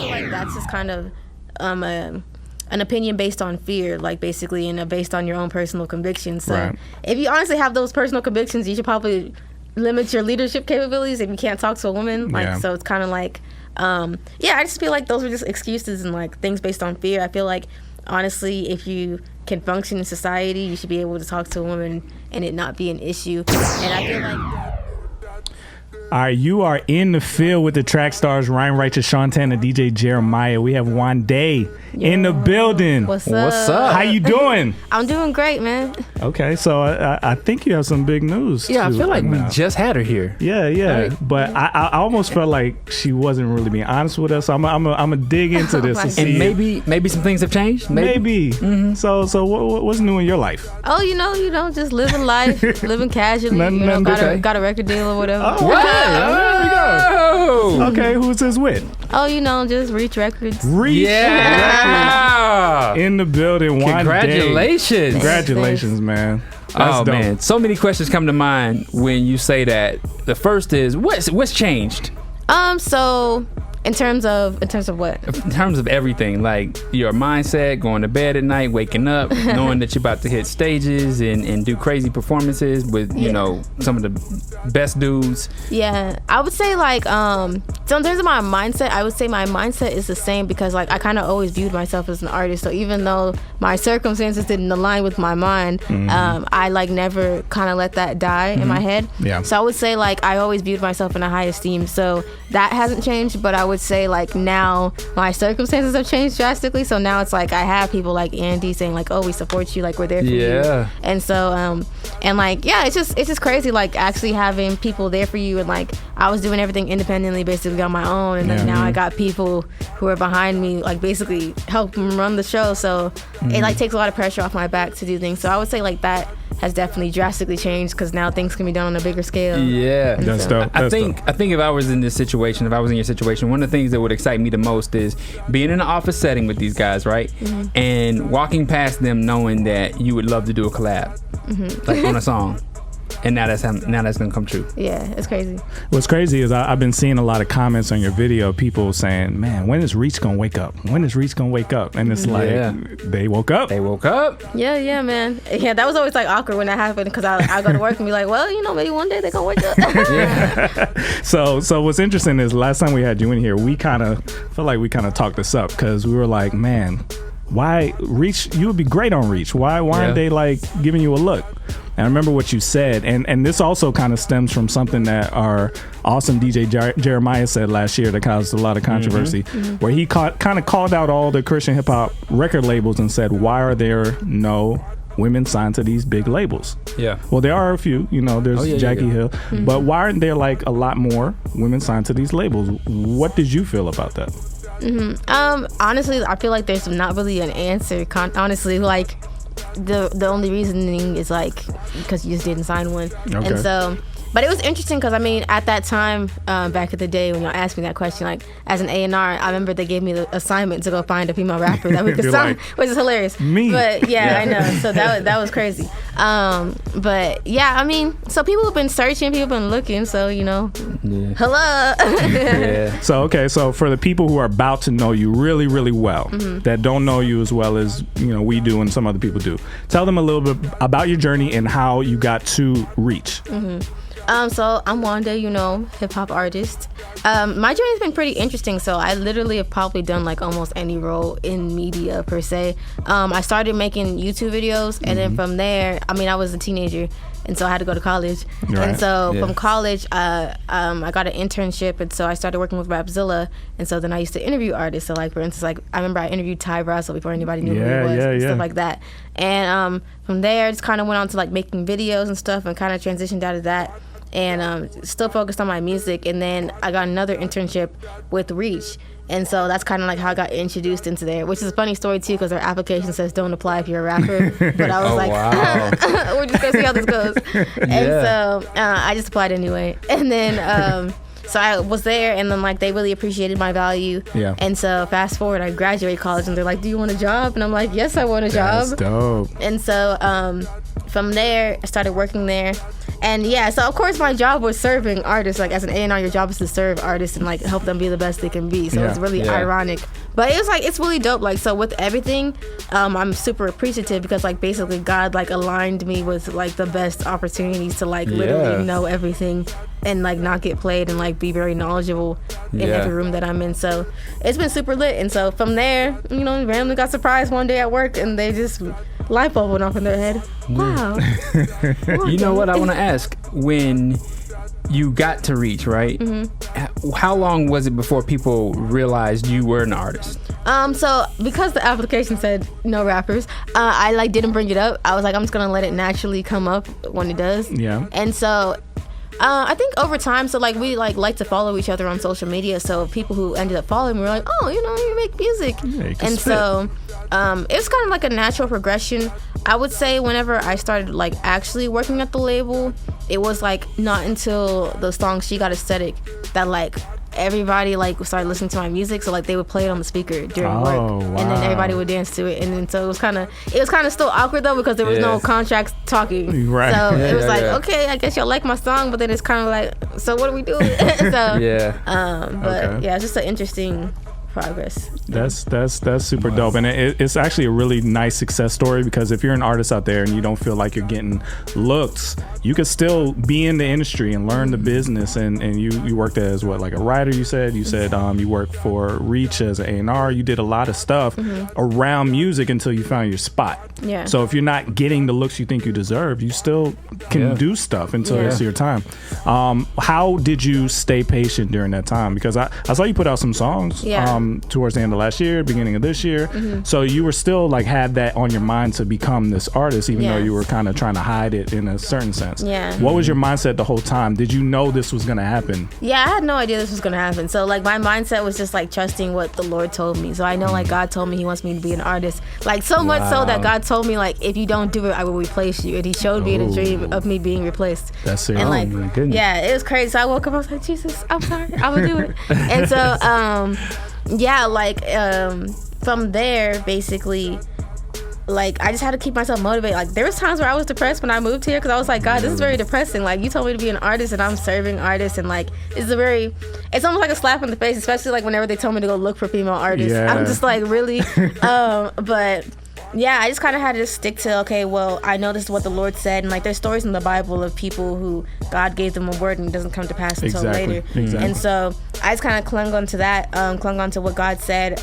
feel like that's just kind of an opinion based on fear, like basically, and based on your own personal convictions. So if you honestly have those personal convictions, you should probably limit your leadership capabilities if you can't talk to a woman. Like, so it's kind of like, I just feel like those are just excuses and like things based on fear. I feel like, honestly, if you can function in society, you should be able to talk to a woman and it not be an issue. And I feel like... All right, you are in the field with the track stars, Ryan Righteous, Shantan, and DJ Jeremiah. We have Wande in the building. What's up? How you doing? I'm doing great, man. Okay, so I think you have some big news. Yeah, I feel like we just had her here. Yeah. Right. But I almost felt like she wasn't really being honest with us. So I'm gonna dig into this and see. And maybe some things have changed. Maybe. Mm-hmm. So what's new in your life? Oh, just living life, living casually. Got a record deal or whatever. Oh, what? There we go. Okay, who's this with? Oh, just Reach Records. Reach Records in the building. Congratulations. Congratulations, man. That's dope. Man, so many questions come to mind when you say that. The first is what's changed? So in terms of what? In terms of everything, like your mindset, going to bed at night, waking up, knowing that you're about to hit stages and do crazy performances with some of the best dudes. Yeah, I would say like so in terms of my mindset, I would say my mindset is the same because like I kind of always viewed myself as an artist. So even though my circumstances didn't align with my mind, I like never kind of let that die in my head. Yeah. So I would say like I always viewed myself in a high esteem. So that hasn't changed, but I would say like now my circumstances have changed drastically. So now it's like I have people like Andy saying like, oh, we support you, like we're there for you. And so and like it's just crazy like actually having people there for you. And like I was doing everything independently basically on my own, and then now I got people who are behind me like basically helping run the show. So it like takes a lot of pressure off my back to do things. So I would say like that has definitely drastically changed because now things can be done on a bigger scale. Yeah, that's dope. I think if I was in your situation, one of the things that would excite me the most is being in an office setting with these guys, right? And walking past them knowing that you would love to do a collab, like on a song. And now that's gonna come true. Yeah, it's crazy. What's crazy is I've been seeing a lot of comments on your video, people saying, man, when is Reach gonna wake up? When is Reach gonna wake up? And it's like, they woke up. Yeah, man. Yeah, that was always like awkward when that happened because I go to work and be like, well, maybe one day they're gonna wake up. So what's interesting is last time we had you in here, we kind of felt like we kind of talked this up because we were like, man, why Reach? You would be great on Reach. Why aren't they like giving you a look? And I remember what you said, and this also kind of stems from something that our awesome DJ Jeremiah said last year that caused a lot of controversy, where he kind of called out all the Christian hip hop record labels and said, why are there no women signed to these big labels? Yeah. Well, there are a few, there's Jackie Hill, but why aren't there like a lot more women signed to these labels? What did you feel about that? Honestly, I feel like there's not really an answer. Honestly, like the only reasoning is like because you just didn't sign one. Okay. And so, but it was interesting because I mean at that time back in the day when y'all asked me that question, like as an A&R, I remember they gave me the assignment to go find a female rapper that we could sign, which is hilarious. Me. But I know. So that was crazy. But yeah, I mean, so people have been searching, people have been looking. So hello. So for the people who are about to know you really, really well, that don't know you as well as we do and some other people do, tell them a little bit about your journey and how you got to Reach. So I'm Wande, hip hop artist. My journey's been pretty interesting. So I literally have probably done like almost any role in media per se. I started making YouTube videos, and then from there, I mean, I was a teenager, and so I had to go to college. Right. And so from college, I got an internship, and so I started working with Rapzilla, and so then I used to interview artists. So like for instance, like I remember I interviewed Ty Brasso before anybody knew who he was, and stuff like that. And from there, I just kind of went on to like making videos and stuff, and kind of transitioned out of that. And still focused on my music. And then I got another internship with Reach, and so that's kind of like how I got introduced into there, which is a funny story too because their application says don't apply if you're a rapper, but I was we're just gonna see how this goes. And so I just applied anyway. And then so I was there, and then like they really appreciated my value. Yeah. And so fast forward, I graduate college, and they're like, do you want a job? And I'm like, yes, I want a job. That's dope. And so from there, I started working there. And yeah, so of course my job was serving artists. Like as an A&R, your job is to serve artists and like help them be the best they can be. So it's really ironic. But it was like, it's really dope. Like, so with everything, I'm super appreciative because like basically God like aligned me with like the best opportunities to like literally know everything and like not get played and like be very knowledgeable in every room that I'm in. So it's been super lit. And so from there, you know, randomly got surprised one day at work and they just light bulb went off in their head. Wow. You know what I want to ask? When you got to Reach, right? Mm-hmm. How long was it before people realized you were an artist? So because the application said no rappers, I like didn't bring it up. I was like, I'm just gonna let it naturally come up when it does. Yeah. And so I think over time, so like we like to follow each other on social media. So people who ended up following me were like, oh, you know, you make music. Yeah, you can and spit. So it's kind of like a natural progression. I would say whenever I started like actually working at the label, it was like not until the song She Got Aesthetic that like everybody like started listening to my music. So like they would play it on the speaker during work, and then everybody would dance to it. And then so it was kind of still awkward though because there was no contracts talking. Right. So it was like okay, I guess y'all like my song, but then it's kind of like, so what are we doing? So but yeah, it's just an interesting progress. That's super dope, and it's actually a really nice success story because if you're an artist out there and you don't feel like you're getting looks, you could still be in the industry and learn the business. And you worked as what, like a writer? You said you worked for Reach as an A&R. You did a lot of stuff around music until you found your spot. Yeah. So if you're not getting the looks you think you deserve, you still can do stuff until it's your time. How did you stay patient during that time? Because I saw you put out some songs. Towards the end of last year, beginning of this year. So you were still like had that on your mind to become this artist, even though you were kind of trying to hide it in a certain sense. Yeah. What was your mindset the whole time? Did you know this was going to happen? Yeah, I had no idea this was going to happen. So like my mindset was just like trusting what the Lord told me. So I know like God told me he wants me to be an artist. Like so much so that God told me like, if you don't do it, I will replace you. And he showed me in a dream of me being replaced. That's it. And like, it was crazy. So I woke up, I was like, Jesus, I'm sorry, I will do it. And so, from there, basically, like, I just had to keep myself motivated. Like, there was times where I was depressed when I moved here because I was like, God, this is very depressing. Like, you told me to be an artist and I'm serving artists, and like, it's almost like a slap in the face, especially like whenever they told me to go look for female artists. Yeah. I'm just like, really? But yeah, I just kind of had to just stick to, okay, well, I know this is what the Lord said. And like, there's stories in the Bible of people who God gave them a word and it doesn't come to pass until later. Exactly. And so I just kind of clung on to that, clung on to what God said.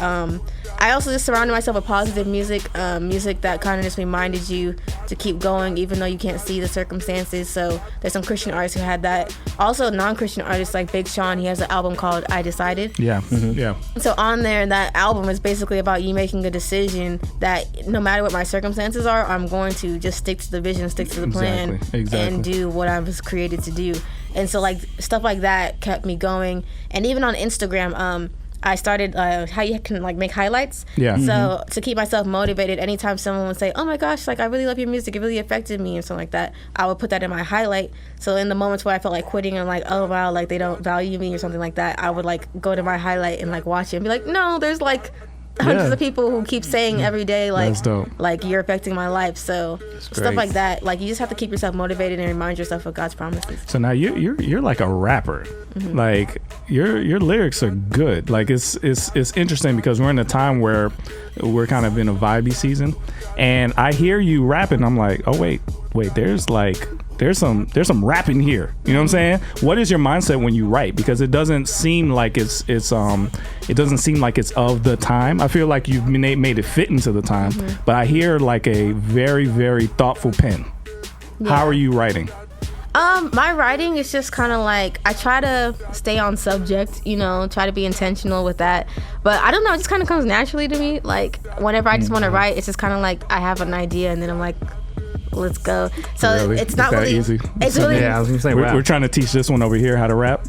I also just surrounded myself with positive music that kind of just reminded you to keep going even though you can't see the circumstances. So there's some Christian artists who had that. Also non-Christian artists like Big Sean, he has an album called I Decided. Yeah. Mm-hmm. Yeah. So on there, that album is basically about you making a decision that no matter what my circumstances are, I'm going to just stick to the vision, stick to the plan, and do what I was created to do. And so like stuff like that kept me going. And even on Instagram, I started how you can like make highlights. Yeah. So to keep myself motivated, anytime someone would say, "Oh my gosh, like I really love your music, it really affected me," and something like that, I would put that in my highlight. So in the moments where I felt like quitting and like, oh wow, like they don't value me or something like that, I would like go to my highlight and like watch it and be like, no, there's like hundreds of people who keep saying every day like you're affecting my life. So stuff like that, like you just have to keep yourself motivated and remind yourself of God's promises. So now you're like a rapper. Like your lyrics are good. Like it's interesting because we're in a time where we're kind of in a vibey season, and I hear you rapping, I'm like, oh wait, there's some rapping here. You know what I'm saying? What is your mindset when you write? Because it doesn't seem like it doesn't seem like it's of the time. I feel like you've made it fit into the time, but I hear like a very, very thoughtful pen. Yeah. How are you writing? My writing is just kind of like, I try to stay on subject, you know, try to be intentional with that. But I don't know, it just kind of comes naturally to me. Like whenever I just want to write, it's just kind of like I have an idea and then I'm like, let's go. So really? It's not really easy. It's really, I was gonna say, we're trying to teach this one over here how to rap,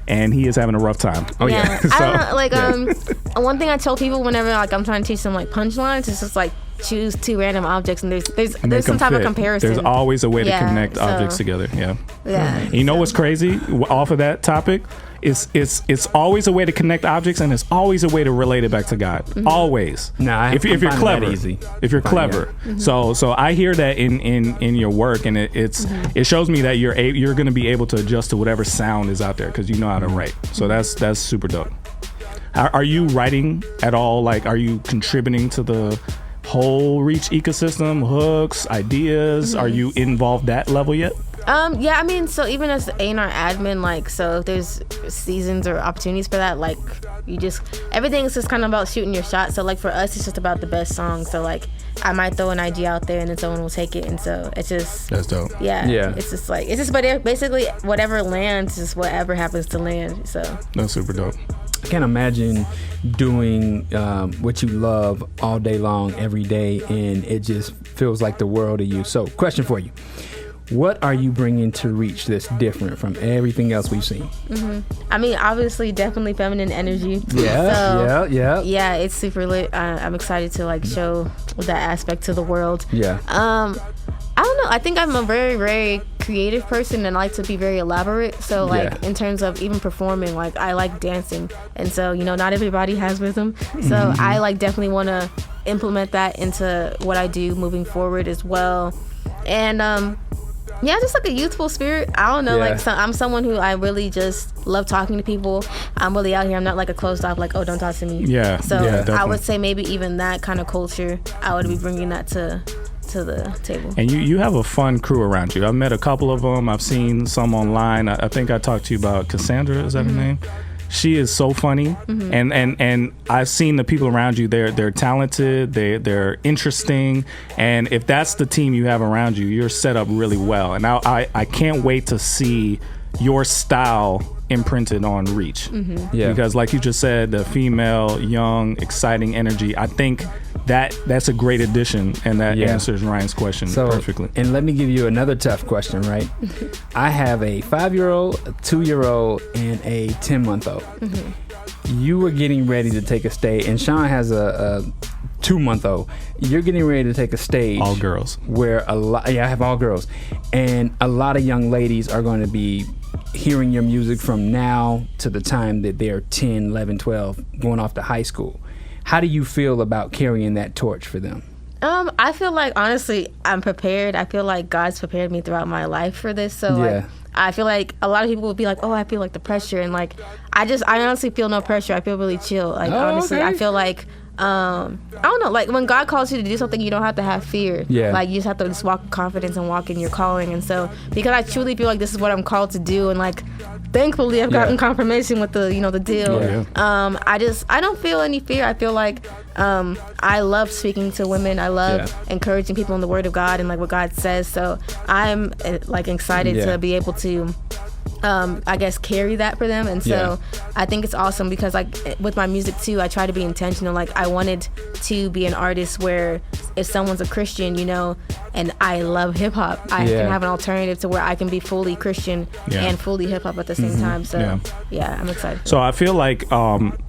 and he is having a rough time. Oh yeah. So, I don't know, like one thing I tell people whenever like I'm trying to teach them like punchlines is just like choose two random objects and there's some type of comparison. There's always a way to connect objects together. Yeah. And you know what's crazy off of that topic it's always a way to connect objects, and it's always a way to relate it back to God. Always. Nah, if you're clever, easy. If you're clever. So I hear that in your work, and it shows me that you're going to be able to adjust to whatever sound is out there because you know how to write. So that's super dope. Are you writing at all? Like, are you contributing to the whole Reach ecosystem, hooks, ideas? Are you involved that level yet? Yeah, I mean, so even as the A&R admin, like, so if there's seasons or opportunities for that, like, everything is just kind of about shooting your shot. So, like, for us, it's just about the best song. So, like, I might throw an IG out there and then someone will take it. And so it's just... That's dope. Yeah. But basically, whatever lands is whatever happens to land. So that's super dope. I can't imagine doing what you love all day long, every day, and it just feels like the world to you. So, question for you. What are you bringing to Reach that's different from everything else we've seen? I mean, obviously, definitely feminine energy. Yeah. Yeah, it's super lit. I'm excited to, like, show that aspect to the world. Yeah. I don't know. I think I'm a very, very creative person and I like to be very elaborate. So, like, in terms of even performing, like, I like dancing. And so, you know, not everybody has rhythm. So I, like, definitely want to implement that into what I do moving forward as well. And, yeah, just like a youthful spirit. I don't know, I'm someone who I really just love talking to people. I'm really out here. I'm not like a closed off, like, oh, don't talk to me. Yeah. So definitely. I would say maybe even that kind of culture, I would be bringing that to the table. And you have a fun crew around you. I've met a couple of them. I've seen some online. I think I talked to you about Cassandra. Is that her name? She is so funny, and I've seen the people around you. They're talented. They're interesting, and if that's the team you have around you, you're set up really well. And I can't wait to see your style imprinted on Reach. Yeah, because like you just said, the female, young, exciting energy. I think that's a great addition, and that answers Ryan's question perfectly. And let me give you another tough question, right? I have a 5-year-old, a 2-year-old, and a 10-month-old. You were getting ready to take a stage, and Sean has a 2-month-old. You're getting ready to take a stage. All girls. Where I have all girls, and a lot of young ladies are going to be hearing your music from now to the time that they're 10, 11, 12, going off to high school. How do you feel about carrying that torch for them? I feel like, honestly, I'm prepared. I feel like God's prepared me throughout my life for this. So, like, I feel like a lot of people would be like, oh, I feel like the pressure. And, like, I honestly feel no pressure. I feel really chill. Like, honestly, I feel like, I don't know, like, when God calls you to do something, you don't have to have fear. Like, you just have to just walk with confidence and walk in your calling. And so, because I truly feel like this is what I'm called to do, and, like, thankfully I've gotten confirmation with the, you know, the deal. I don't feel any fear. I feel like I love speaking to women. I love encouraging people in the Word of God and, like, what God says. So I'm, like, excited to be able to I guess carry that for them. And so I think it's awesome because, like, with my music too, I try to be intentional. Like, I wanted to be an artist where if someone's a Christian, you know, and I love hip hop, I can have an alternative to where I can be fully Christian and fully hip hop at the same time. So I'm excited. So I feel like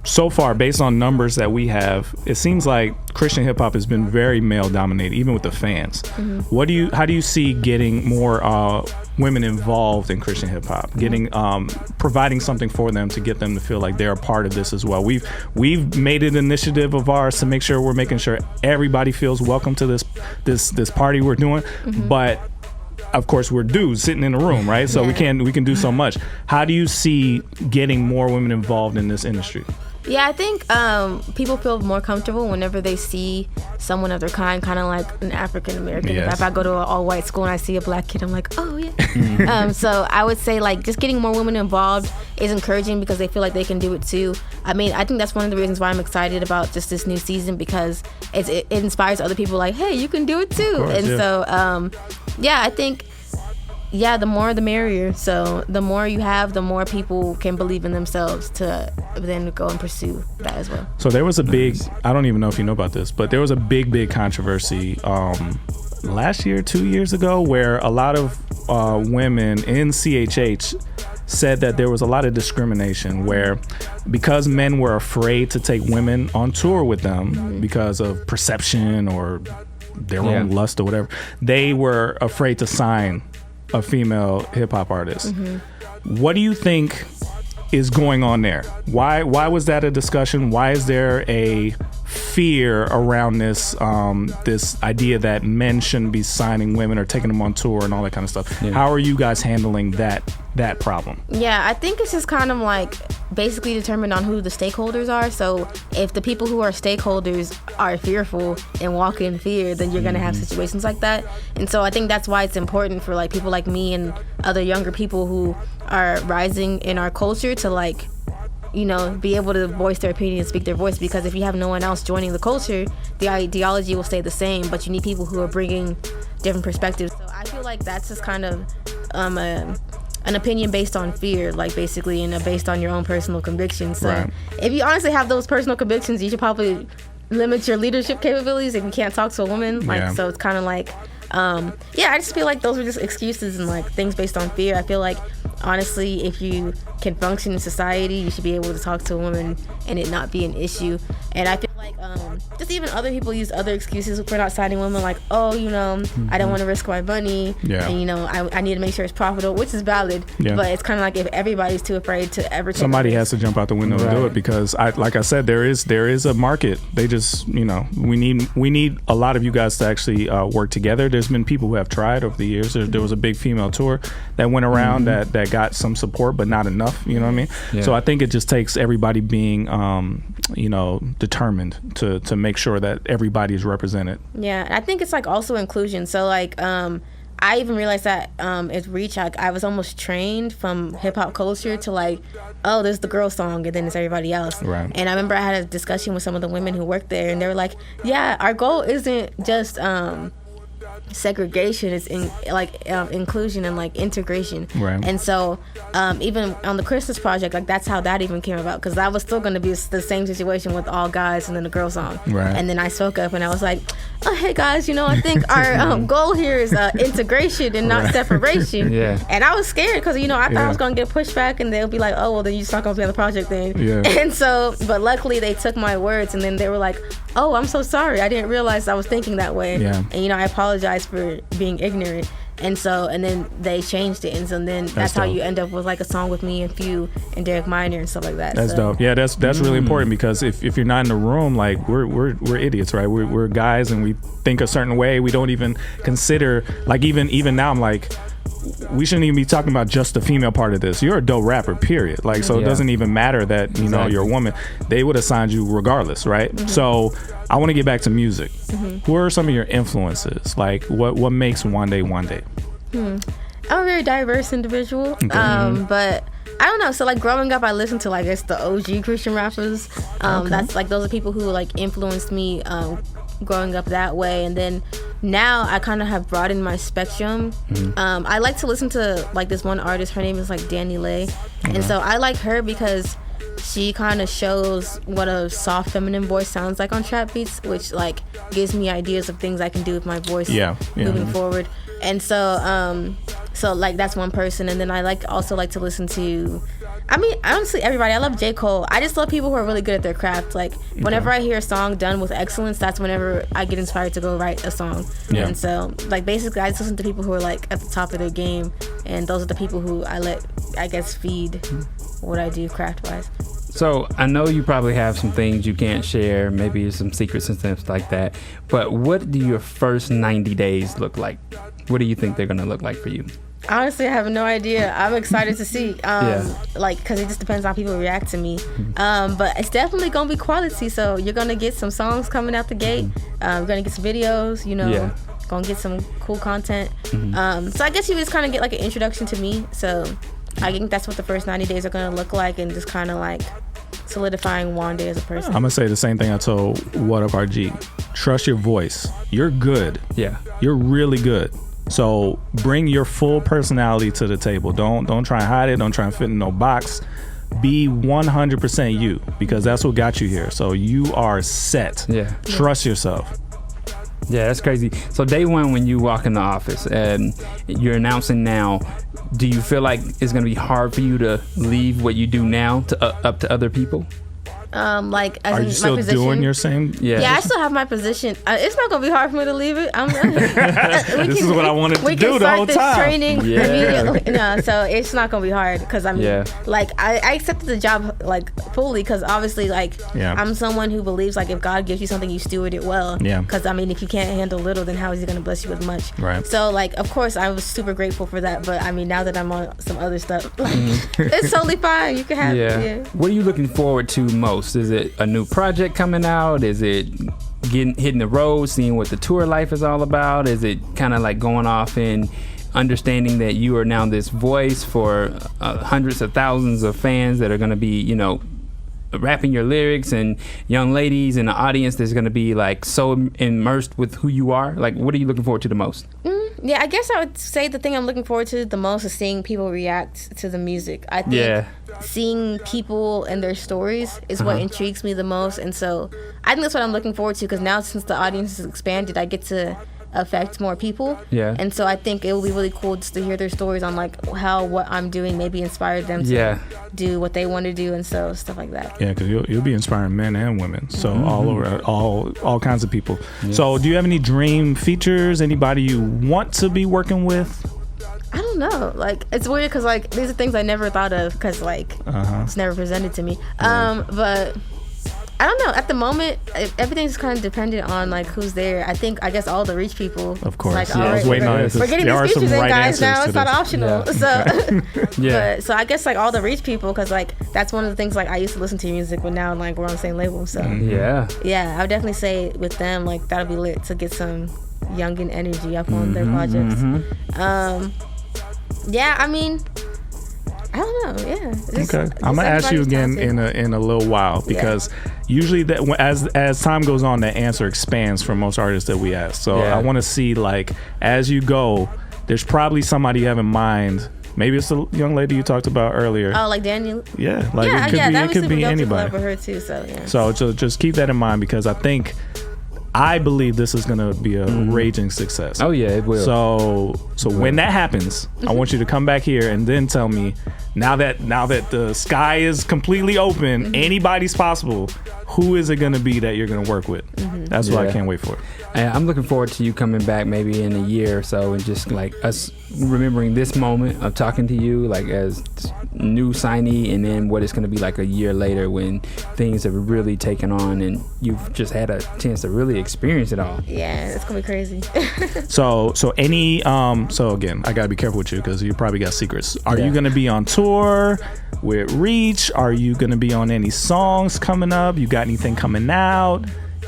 so far, based on numbers that we have, it seems like Christian hip hop has been very male dominated, even with the fans. How do you see getting more women involved in Christian hip hop, getting providing something for them to get them to feel like they're a part of this as well? We've made an initiative of ours to make sure we're making sure everybody feels welcome to this party we're doing, but of course we're dudes sitting in a room, right? So we can do so much. How do you see getting more women involved in this industry? Yeah, I think people feel more comfortable whenever they see someone of their kind of like an African American. If I go to an all-white school and I see a black kid, I'm like, oh yeah. So I would say, like, just getting more women involved is encouraging because they feel like they can do it too. I mean, I think that's one of the reasons why I'm excited about just this new season, because it inspires other people, like, hey, you can do it too. Course, so I think the more the merrier. So the more you have, the more people can believe in themselves to then go and pursue that as well. So there was a big, I don't even know if you know about this, but there was a big controversy last year, 2 years ago, where a lot of women in CHH said that there was a lot of discrimination where, because men were afraid to take women on tour with them because of perception or their own lust or whatever, they were afraid to sign a female hip hop artist. What do you think is going on there? Why was that a discussion? Why is there a fear around this this idea that men shouldn't be signing women or taking them on tour and all that kind of stuff? Yeah. How are you guys handling that problem? Yeah, I think it's just kind of like basically determined on who the stakeholders are. So if the people who are stakeholders are fearful and walk in fear, then you're going to have situations like that. And so I think that's why it's important for like people like me and other younger people who are rising in our culture to like, you know, be able to voice their opinion and speak their voice, because if you have no one else joining the culture, the ideology will stay the same, but you need people who are bringing different perspectives. So I feel like that's just kind of an opinion based on fear, like basically, and based on your own personal convictions. So if you honestly have those personal convictions, you should probably limit your leadership capabilities if you can't talk to a woman. Like, so it's kind of like, I just feel like those are just excuses and like things based on fear. I feel like honestly, if you can function in society, you should be able to talk to a woman and it not be an issue. And I feel like just even other people use other excuses for not signing women, like, oh, you know, I don't want to risk my money, and you know, I need to make sure it's profitable, which is valid. But it's kind of like if everybody's too afraid to ever take somebody has to jump out the window and do it, because like I said, there is a market. They just, you know, we need a lot of you guys to actually work together. There's been people who have tried over the years. There was a big female tour that went around that got some support, but not enough. You know what I mean? So I think it just takes everybody being you know, determined to make sure that everybody is represented. Yeah, I think it's like also inclusion. So like I even realized that at Reach, I was almost trained from hip hop culture to like, oh, there's the girl song and then it's everybody else. Right. And I remember I had a discussion with some of the women who worked there, and they were like, yeah, our goal isn't just segregation, it's inclusion and like integration. Right. And so even on the Christmas project, like that's how that even came about, because that was still going to be the same situation with all guys and then the girl song. Right. And then I spoke up and I was like, oh, hey guys, you know, I think our goal here is integration and not separation. And I was scared because, you know, I thought I was going to get pushback and they'll be like, oh, well, then you're just not going to be on the project then. And so, but luckily they took my words and then they were like, oh, I'm so sorry, I didn't realize I was thinking that way. And you know, I apologize for being ignorant. And so, and then they changed it, and so then that's how you end up with like a song with me and Few and Derek Minor and stuff like that. That's dope. Yeah, that's really important, because if you're not in the room, like we're idiots, right? We're guys and we think a certain way. We don't even consider, like even now I'm like, we shouldn't even be talking about just the female part of this. You're a dope rapper, period. Like, so it doesn't even matter that, you know, you're a woman. They would have signed you regardless, right? So I want to get back to music. Who are some of your influences? Like, what makes Wande Wande? I'm a very diverse individual, but I don't know. So like growing up, I listened to like, I guess, the OG Christian rappers. That's like, those are people who like influenced me growing up that way. And then now I kind of have broadened my spectrum. I like to listen to like this one artist. Her name is like Danny Lay, and so I like her because she kind of shows what a soft feminine voice sounds like on trap beats, which like gives me ideas of things I can do with my voice moving forward. And so so like that's one person. And then I also like to listen to, I mean, honestly, everybody. I love J. Cole. I just love people who are really good at their craft. Like whenever I hear a song done with excellence, that's whenever I get inspired to go write a song. And so like basically I just listen to people who are like at the top of their game, and those are the people who I let, I guess, feed what I do craft wise. So I know you probably have some things you can't share, maybe some secrets and stuff like that, but what do your first 90 days look like? What do you think they're gonna look like for you? Honestly, I have no idea. I'm excited to see, like, because it just depends on how people react to me. But it's definitely gonna be quality. So you're gonna get some songs coming out the gate. You're gonna get some videos. You know, gonna get some cool content. So I guess you just kind of get like an introduction to me. So I think that's what the first 90 days are gonna look like, and just kind of like solidifying Wande as a person. I'm gonna say the same thing I told What Up RG. Trust your voice. You're good. You're really good. So bring your full personality to the table. Don't try and hide it. Don't try and fit in no box. Be 100% you, because that's what got you here. So you are set. Trust yourself. Yeah, that's crazy. So day one, when you walk in the office and you're announcing now, do you feel like it's going to be hard for you to leave what you do now to up to other people? Like, as Are in you still my position. doing your same? Yeah, I still have my position. It's not gonna be hard for me to leave it. This is what I wanted to do the whole time. Training immediately. No, so it's not gonna be hard because I mean, like I accepted the job like fully because obviously like I'm someone who believes like if God gives you something, you steward it well. Yeah. Because I mean, if you can't handle little, then how is He gonna bless you with much? Right. So like, of course, I was super grateful for that. But I mean, now that I'm on some other stuff, like, it's totally fine. You can have. Yeah. What are you looking forward to most? Is it a new project coming out? Is it hitting the road, seeing what the tour life is all about? Is it kind of like going off and understanding that you are now this voice for hundreds of thousands of fans that are going to be, you know, rapping your lyrics, and young ladies in the audience that's going to be like so immersed with who you are? Like, what are you looking forward to the most? Yeah, I guess I would say the thing I'm looking forward to the most is seeing people react to the music. I think seeing people and their stories is what intrigues me the most. And so I think that's what I'm looking forward to, because now since the audience has expanded, I get to affect more people. Yeah. And so I think it will be really cool just to hear their stories on like how what I'm doing maybe inspired them to do what they want to do, and so stuff like that. Yeah, because you'll be inspiring men and women, so all over, all kinds of people. So do you have any dream features? Anybody you want to be working with? I don't know. Like, it's weird because like these are things I never thought of because like it's never presented to me. But I don't know. At the moment, everything's kind of dependent on like who's there. I guess all the Reach people. Of course. Like, I was waiting on it. We're getting these features in, guys. Now it's not optional. Yeah. So I guess like all the Reach people, because like that's one of the things like I used to listen to music, but now like we're on the same label. So yeah, I would definitely say with them like that'll be lit to get some youngin' energy up on their projects. Yeah, I mean, I don't know. Yeah. Okay. I'm gonna ask you again in a little while, because usually that as time goes on, that answer expands for most artists that we ask. So I want to see like as you go, there's probably somebody you have in mind. Maybe it's the young lady you talked about earlier. Oh, like Daniel. Yeah. Like it could be anybody. Her too. So yeah. So just keep that in mind, because I believe this is gonna be a raging success. Oh yeah, it will. So when that happens, I want you to come back here and then tell me, now that the sky is completely open, anybody's possible, who is it gonna be that you're gonna work with? That's what I can't wait for. I'm looking forward to you coming back maybe in a year or so, and just like us remembering this moment of talking to you like as new signee, and then what it's going to be like a year later when things have really taken on and you've just had a chance to really experience it all. Yeah, it's gonna be crazy. So again, I gotta be careful with you because you probably got secrets. Are you gonna be on tour with Reach? Are you gonna be on any songs coming up? You got anything coming out?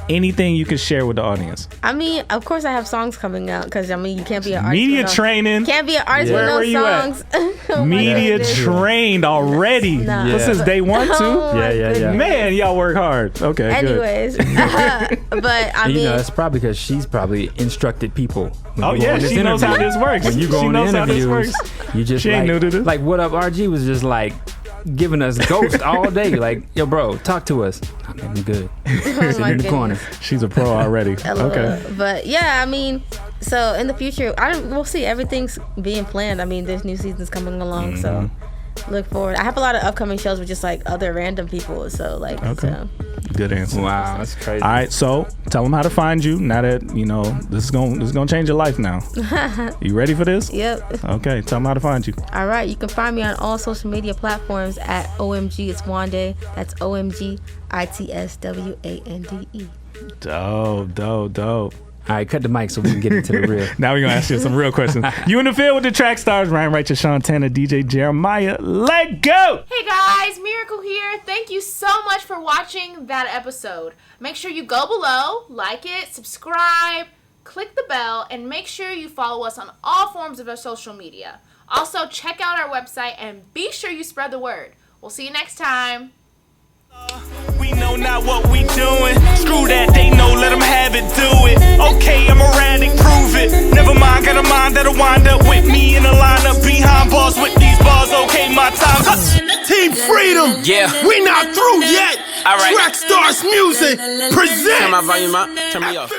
Anything you can share with the audience? I mean, of course I have songs coming out, because I mean you can't be an artist. Media training. Can't be an artist with no songs. Media trained already. Nah. This is day 1 too. Yeah. Man, y'all work hard. Okay. Anyways, but I mean, it's probably because she's probably instructed people. She knows how this works. When you go on interviews, you just she ain't new to this. Like What Up RG was just like giving us ghost all day. Like, yo, bro, talk to us. I'm good. Sitting in the corner. She's a pro already. Okay. But yeah, I mean, so in the future, we'll see. Everything's being planned. I mean, there's new seasons coming along, so look forward. I have a lot of upcoming shows with just like other random people. So like, good answer. Wow, that's crazy. All right, so tell them how to find you now that this is gonna change your life now. You ready for this? Yep. Okay, tell them how to find you. All right, you can find me on all social media platforms at OMG It's Wande. That's OMG ITSWANDE. Dope. All right, cut the mic so we can get into the real. Now we're going to ask you some real questions. You in the field with the Trackstarz, Ryan Righteous, Shantana, DJ Jeremiah. Let go! Hey guys, Miracle here. Thank you so much for watching that episode. Make sure you go below, like it, subscribe, click the bell, and make sure you follow us on all forms of our social media. Also, check out our website and be sure you spread the word. We'll see you next time. We know not what we doing. Screw that, they know, let them have it, do it. Okay, I'm erratic, prove it. Never mind, got a mind that'll wind up with me in a lineup behind bars with these bars. Okay, my time's up. Team Freedom. Yeah. We not through yet. All right. Trackstarz Music presents. Turn my volume up. Turn me off.